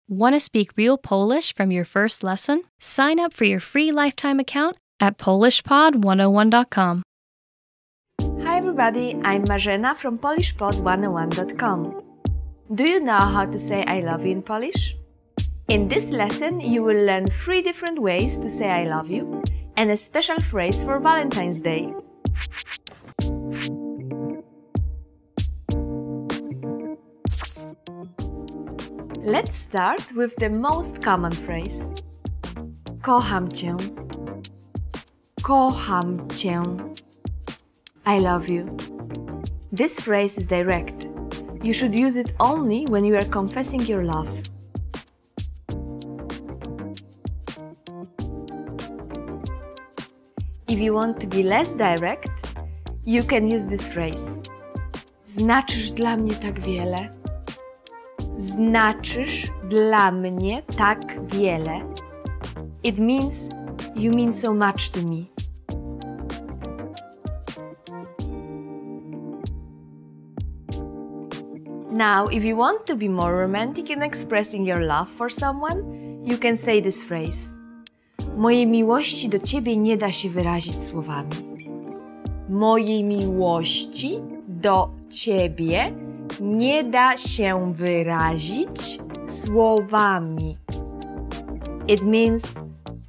Want to speak real Polish from your first lesson? Sign up for your free lifetime account at polishpod101.com. Hi everybody, I'm Marzena from polishpod101.com. Do you know how to say I love you in Polish? In this lesson, you will learn 3 different ways to say I love you and a special phrase for Valentine's Day. Let's start with the most common phrase. Kocham cię. Kocham cię. I love you. This phrase is direct. You should use it only when you are confessing your love. If you want to be less direct, you can use this phrase. Znaczysz dla mnie tak wiele. Znaczysz dla mnie tak wiele. It means you mean so much to me. Now, if you want to be more romantic in expressing your love for someone, you can say this phrase. Mojej miłości do ciebie nie da się wyrazić słowami. Mojej miłości do ciebie nie da się wyrazić słowami. It means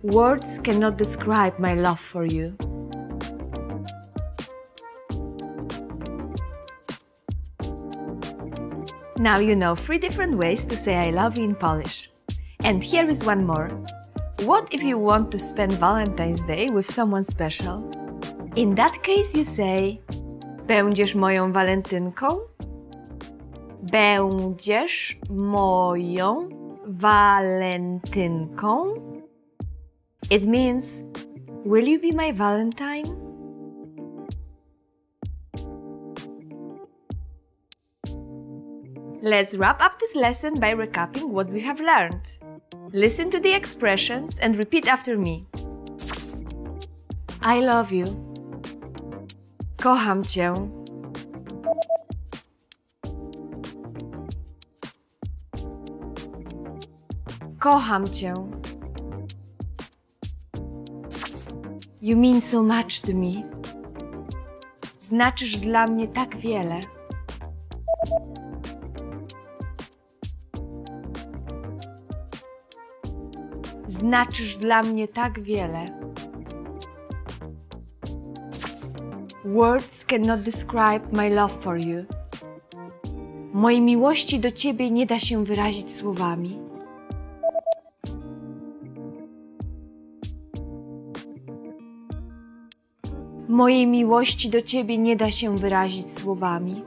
words cannot describe my love for you. Now you know 3 different ways to say I love you in Polish. And here is one more. What if you want to spend Valentine's Day with someone special? In that case you say Będziesz moją walentynką? Będziesz moją walentynką? It means will you be my Valentine? Let's wrap up this lesson by recapping what we have learned. Listen to the expressions and repeat after me. I love you. Kocham cię. Kocham cię. You mean so much to me. Znaczysz dla mnie tak wiele. Znaczysz dla mnie tak wiele. Words cannot describe my love for you. Mojej miłości do ciebie nie da się wyrazić słowami. Mojej miłości do ciebie nie da się wyrazić słowami.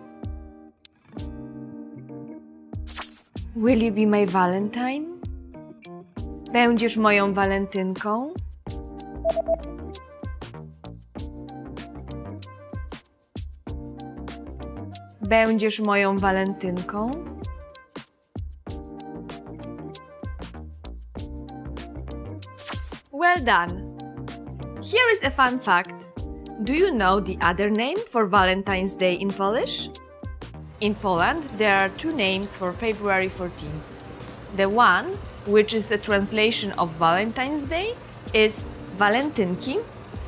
Will you be my Valentine? Będziesz moją walentynką? Będziesz moją walentynką? Well done! Here is a fun fact. Do you know the other name for Valentine's Day in Polish? In Poland, there are 2 names for February 14th. The one, which is a translation of Valentine's Day, is Walentynki,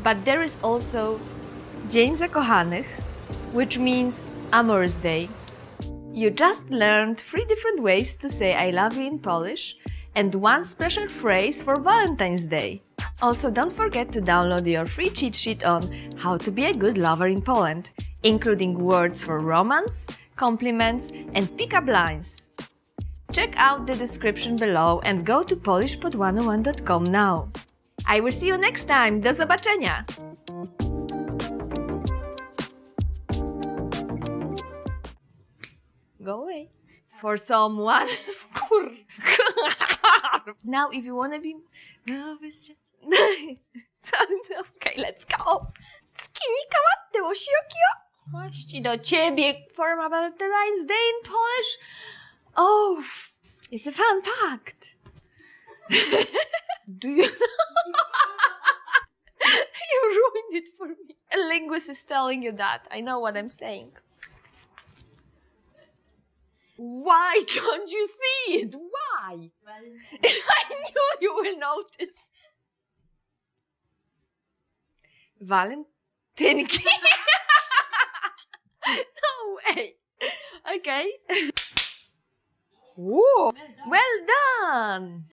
but there is also Dzień Zakochanych, which means Amor's Day. You just learned 3 different ways to say I love you in Polish and 1 special phrase for Valentine's Day. Also, don't forget to download your free cheat sheet on how to be a good lover in Poland, including words for romance, compliments, and pick-up lines. Check out the description below and go to polishpod101.com now. I will see you next time. Do zobaczenia! Go away. For someone. Now, if you wanna be... Okay, let's go. Skinika matte oshiyokio. Miłości do ciebie for my Valentine's Day in Polish. Oh, it's a fun fact. Do you You ruined it for me. A linguist is telling you that. I know what I'm saying. Why don't you see it? Why? I knew you will notice. Valentine. No way. Okay. Whoa. Well done.